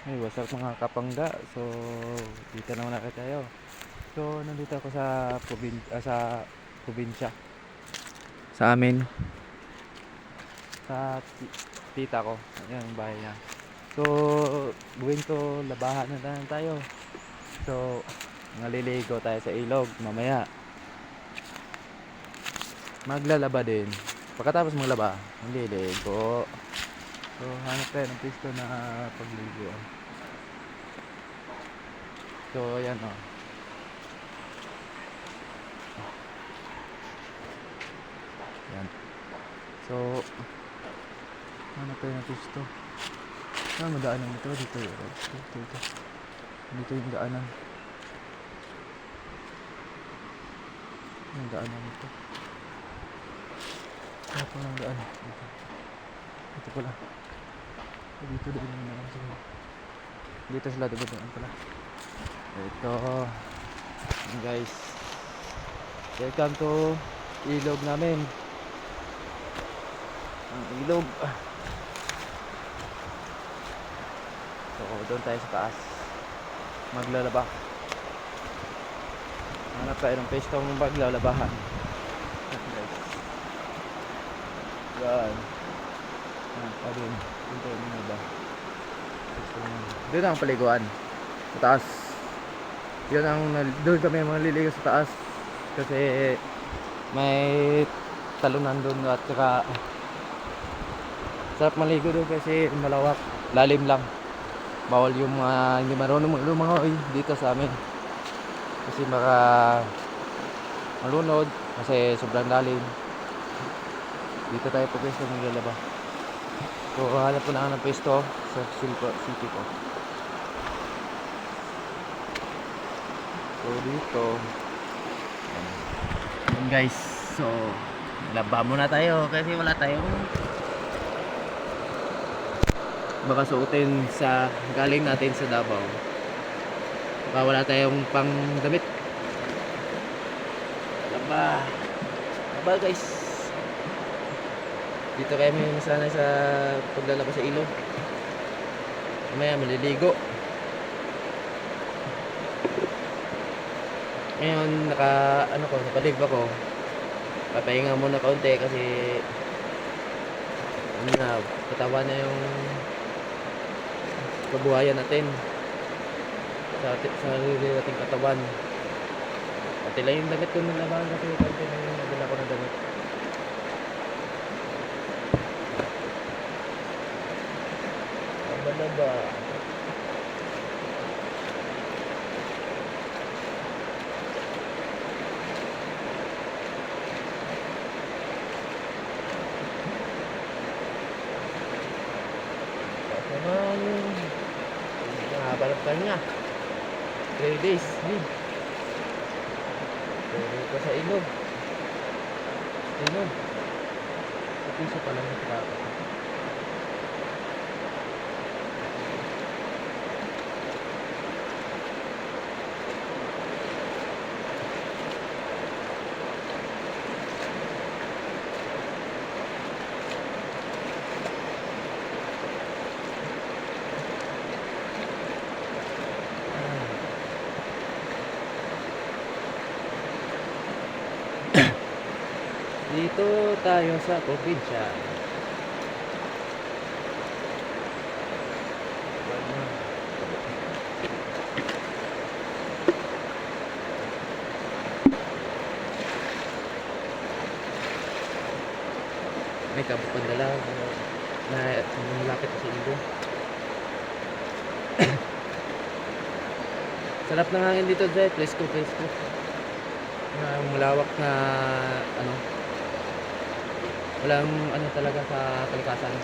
Hey, what's up mga kapangga? So, dito naman na tayo. So, nandito ako sa probinsya. Sa amin, sa tita ko. Ayan ang bahay niya. So, buwin ko, labahan na lang tayo. So, naliligo tayo sa ilog mamaya. Maglalaba din. Pagkatapos maglaba, naliligo. So, hanap tayo ng pisto na pagligo. So, ayan o. Ayan. So, hanap tayo ng pisto. Saan madaanan ito? Dito. Dito yung daanan. Yung daanan ito. Ano pa lang daan? Dito pala. Dito din naman lang sila. Dito sila daan pala. Ito. Yan guys. Welcome to ilog namin. Ang ilog. So, doon tayo sa taas. Maglalaba. Hanap tayo ng pestong maglalabahan. Yan. Ayun. Dito yung ba? Doon ang paliguan. Sa taas. Yun ang, doon kami maliligo sa taas. Kasi may talunan doon at saka sarap maligo doon kasi malawak. Lalim lang. Bawal yung mga hindi marunong lumangoy dito sa amin. Kasi baka malunod kasi sobrang lalim. Dito tayo po pwesto maglalaba. So hanap po na ng pwesto sa city ko. So dito yun guys. So laba muna tayo kasi wala tayong baka suotin sa galing natin sa Davao. Baka wala tayong pang damit. Laba guys. Dito kami sanay sa paglalaba sa ilog. Mamaya maliligo. Ngayon nakalib ako. Papahinga muna kaunti kasi katawan na yung kabuhayan natin sa sarili nating katawan. Pati lang yung damit ko nung labahan kasi kaunti na yung nabila ko ng damit. Laba. Naman nakabalap ka niya 3 days leave. Pero ito sa ilog sa piso pa lang ito. Dito tayo sa probinsya. May kabukang dala na malapit sa ilog. Sarap ng hangin dito, Zay. Presko. Malawak na walang talaga sa kalikasan.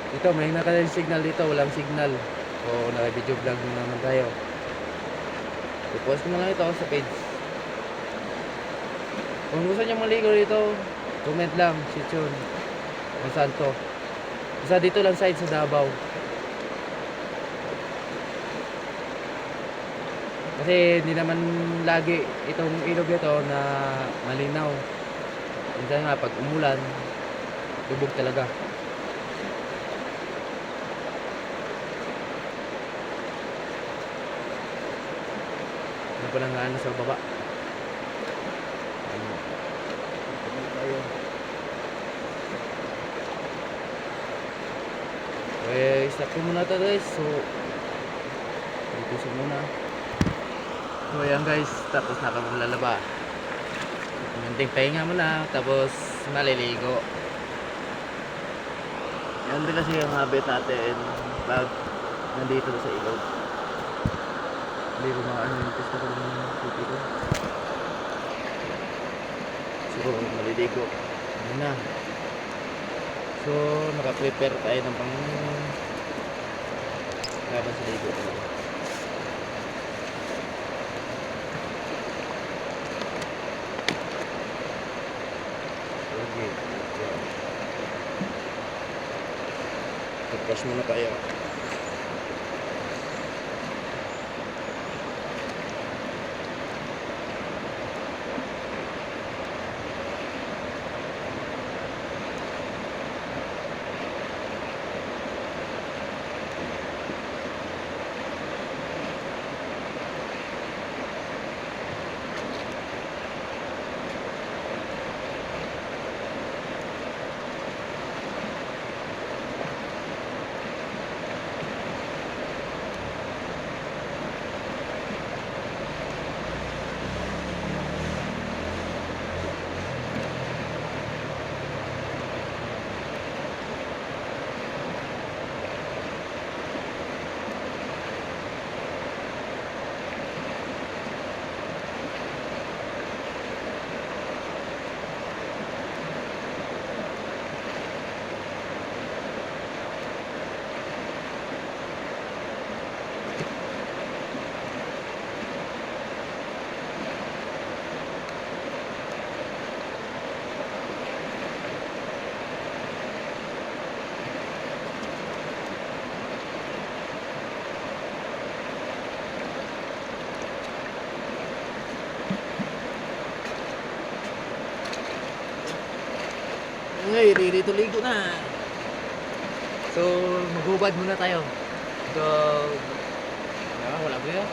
Dito may nakalain signal dito, walang signal. O naka-video vlog naman tayo. I-post ko na lang ito sa page. Kung gusto niyo maligo dito, comment lang, Chichon Monsanto. Isa dito lang side sa Davao. Kasi hindi naman lagi itong ilog ito na malinaw. Minsan nga pag umulan, lubog talaga. walang ano sa baba. Ano, tayo. Okay, stop ko muna to guys. So, dito sa muna. So, ayan guys. Tapos na kami lalaba. Munting pahinga muna. Tapos, maliligo. Yan din kasi yung habit natin. Pag nandito sa ilog. Hindi ko maano yung test ko ng puti ko. So, maliligo. Ano na. So, naka-prepare tayo ng pang laban sa ligo. Okay. Tapos muna tayo. Ngay, dito ligo na. So, maghubad muna tayo. So, wala ba yun?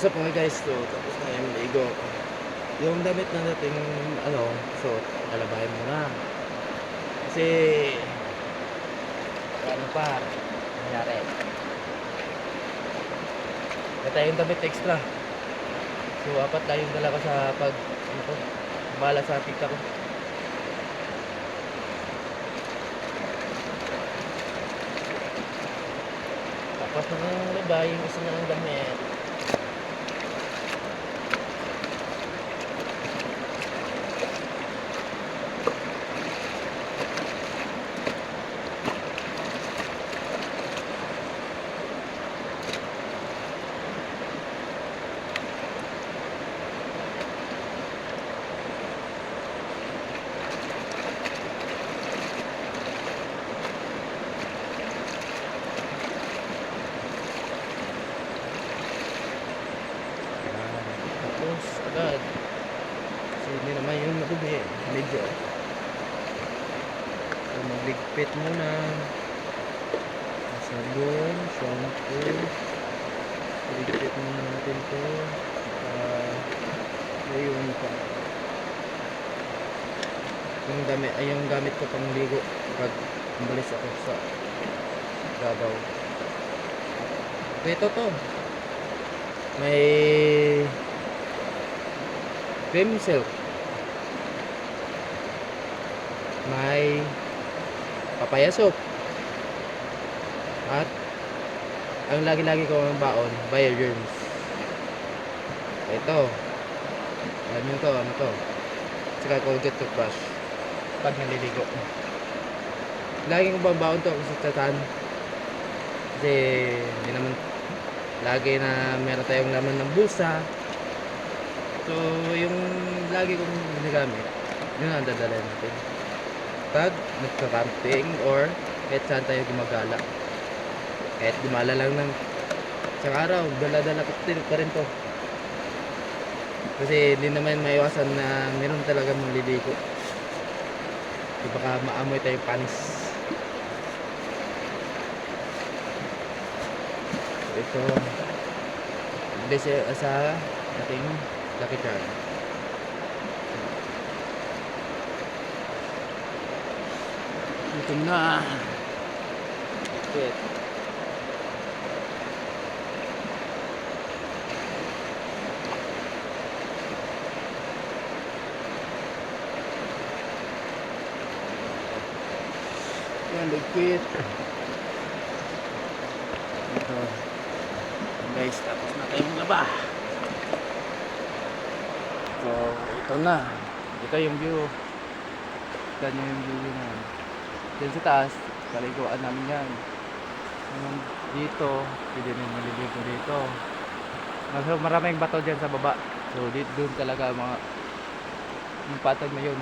What's up mga guys? So, tapos na yung ligo. Yung damit na nating suot, lalabahin muna. Kasi ano pa nangyari? May tayong damit extra. So, apat lang yung dala ko sa bala sa pika ko. Tapos na labay yung isa na ang damit. Tapos agad. So hindi naman yung madumi. Medyo. So magligpit muna. Sabon, shampoo. Ligpit muna natin to. Ayun pa. Yung gamit ko pang ligo pag umalis ako sa Davao. Ito to. May cream silk, may papaya soap, at ang lagi-lagi ko ang baon, Bio-Germs. Ito, alam nyo to, ano to, saka Colgate toothbrush pag naliligo. Lagi ko baon to kasi tatan, kasi hindi naman lagi na meron tayong laman ng bulsa. So yung lagi kong ginagamit, yun ang dadalhin natin pag nagka-camping or kahit saan tayo gumagala. Kahit gumala lang ng isang araw, dala-dala ko pa rin to. Kasi hindi naman maiwasan na meron talaga maliligo. So baka maamoy tayo panis. So ito, base sa ating Lucky Charm. Ito na. Wait. Yan, ligpit. Ito. Guys, tapos na tayong laba. So, ito na. Ito yung view. Ito yung view na. Diyan sa taas, kaliguan namin yan. Dito, pwede rin maliligo dito. Maraming bato dyan sa baba. So, dito doon talaga yung patag na yun.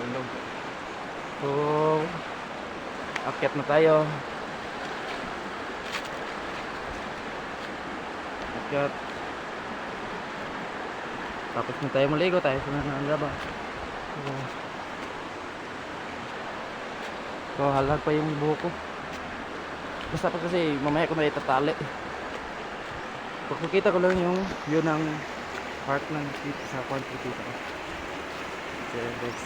Ilog. So, akyat na tayo. Akyat. Tapos na tayo maligo, tayo sa nangalaba. So halag pa yung buhok ko. Basta pa kasi mamaya ko na itatali. Pagkakita ko lang yung view ng park ng sa country dito. So guys.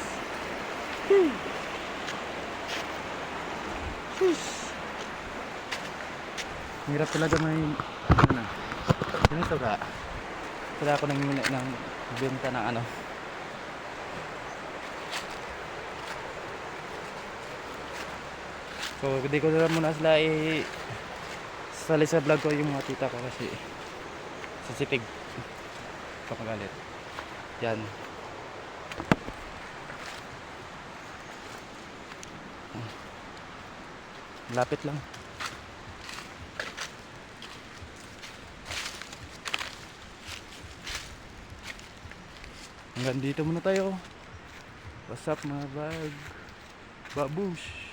Hirap talaga may ganito ka. Kaya ako nangimili ng benta ng So hindi ko na muna sila sali sa vlog ko yung mga tita ko kasi sensitive kapagalit. Yan. Lapit lang. Hanggang dito muna tayo. What's up mga babush?